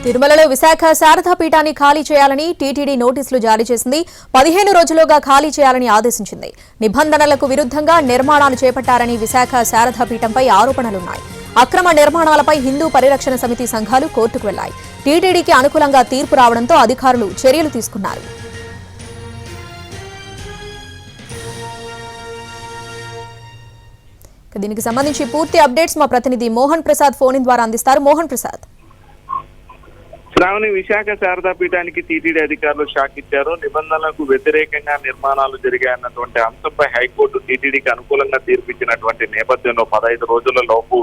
తిరుమలలో విశాఖ శారదా పీఠాన్ని ఖాళీ చేయాలని టీటీడీ నోటీసులు జారీ చేసింది. 15 రోజులుగా ఖాళీ చేయాలని ఆదేశించింది. నిబంధనలకు విరుద్ధంగా నిర్మాణాలు చేపట్టారని విశాఖ శారదా పీఠంపై ఆరోపణలున్నాయి. అక్రమ నిర్మాణాలపై హిందూ పరిరక్షణ సమితి సంఘాలు కోర్టుకు వెళ్లాయి. టీటీడీకి అనుకూలంగా తీర్పు రావడంతో అధికారులు చర్యలు తీసుకున్నారు. దీనికి సంబంధించి పూర్తి అప్డేట్స్ మా ప్రతినిధి మోహన్ ప్రసాద్ ఫోన్ ద్వారా అందిస్తారు. మోహన్ ప్రసాద్. శ్రావణి, విశాఖ శారదా పీఠానికి టీటీడీ అధికారులు షాక్ ఇచ్చారు. నిబంధనలకు వ్యతిరేకంగా నిర్మాణాలు జరిగాయన్నటువంటి అంశంపై హైకోర్టు టీటీడీకి అనుకూలంగా తీర్పిచ్చినటువంటి నేపథ్యంలో 15 రోజుల లోపు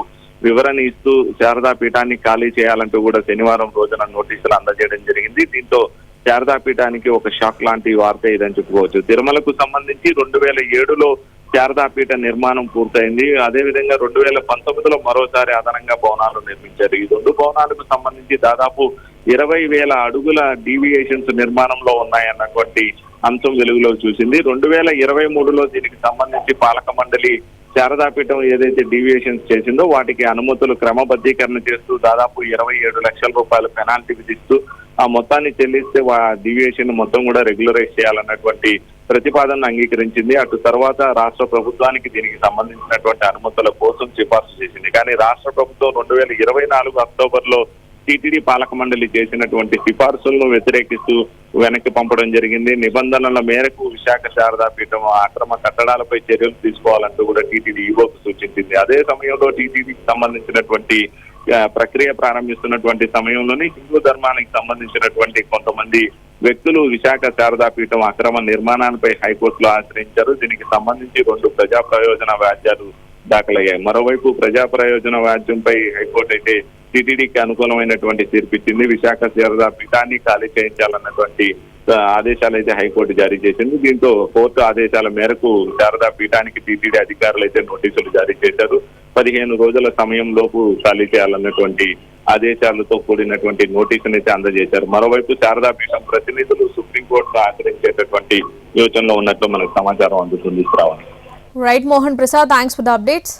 వివరణ ఇస్తూ శారదా పీఠాన్ని ఖాళీ చేయాలంటూ కూడా శనివారం రోజున నోటీసులు అందజేయడం జరిగింది. దీంతో శారదా పీఠానికి ఒక షాక్ లాంటి వార్త ఇదని చెప్పుకోవచ్చు. తిరుమలకు సంబంధించి 2007లో శారదాపీఠ నిర్మాణం పూర్తయింది. అదేవిధంగా 2019లో మరోసారి అదనంగా భవనాలు నిర్మించారు. ఈ 2 భవనాలకు సంబంధించి దాదాపు 20,000 అడుగుల డీవియేషన్స్ నిర్మాణంలో ఉన్నాయన్నటువంటి అంశం వెలుగులో చూసింది. 2023లో దీనికి సంబంధించి పాలక మండలి శారదాపీఠం ఏదైతే డీవియేషన్స్ చేసిందో వాటికి అనుమతులు క్రమబద్ధీకరణ చేస్తూ దాదాపు 27 లక్షల రూపాయల పెనాల్టీ విధిస్తూ ఆ మొత్తాన్ని చెల్లిస్తే డీవియేషన్ మొత్తం కూడా రెగ్యులరైజ్ చేయాలన్నటువంటి ప్రతిపాదనను అంగీకరించింది. అటు తర్వాత రాష్ట్ర ప్రభుత్వానికి దీనికి సంబంధించినటువంటి అనుమతుల కోసం సిఫార్సు చేసింది. కానీ రాష్ట్ర ప్రభుత్వం 2024 అక్టోబర్లో టీటీడీ పాలక మండలి చేసినటువంటి సిఫార్సులను వ్యతిరేకిస్తూ వెనక్కి పంపడం జరిగింది. నిబంధనల మేరకు విశాఖ శారదా పీఠం అక్రమ కట్టడాలపై చర్యలు తీసుకోవాలంటూ కూడా టీటీడీ ఈవోకు సూచించింది. అదే సమయంలో టీటీడీకి సంబంధించినటువంటి ప్రక్రియ ప్రారంభిస్తున్నటువంటి సమయంలోనే హిందూ ధర్మానికి సంబంధించినటువంటి కొంతమంది వ్యక్తులు విశాఖ శారదా పీఠం అక్రమ నిర్మాణాలపై హైకోర్టులో ఆశ్రయించారు. దీనికి సంబంధించి 2 ప్రజా ప్రయోజన వ్యాజ్యాలు దాఖలయ్యాయి. మరోవైపు ప్రజా ప్రయోజన వ్యాజ్యంపై హైకోర్టు అయితే టీటీడీకి అనుకూలమైనటువంటి తీర్పిచ్చింది. విశాఖ శారదా పీఠాన్ని ఖాళీ చేయించాలన్నటువంటి ఆదేశాలు అయితే హైకోర్టు జారీ చేసింది. దీంతో కోర్టు ఆదేశాల మేరకు శారదా పీఠానికి టీటీడీ అధికారులు అయితే నోటీసులు జారీ చేశారు. 15 రోజుల సమయంలోపు ఖాళీ చేయాలన్నటువంటి ఆదేశాలతో కూడినటువంటి నోటీసును అయితే అందజేశారు. మరోవైపు శారదా పీఠం ప్రతినిధులు సుప్రీంకోర్టును ఆశ్రయించేటటువంటి యోచనలో ఉన్నట్లు మనకు సమాచారం అందుతుంది. Sravani. Right Mohan Prasad, thanks for the updates.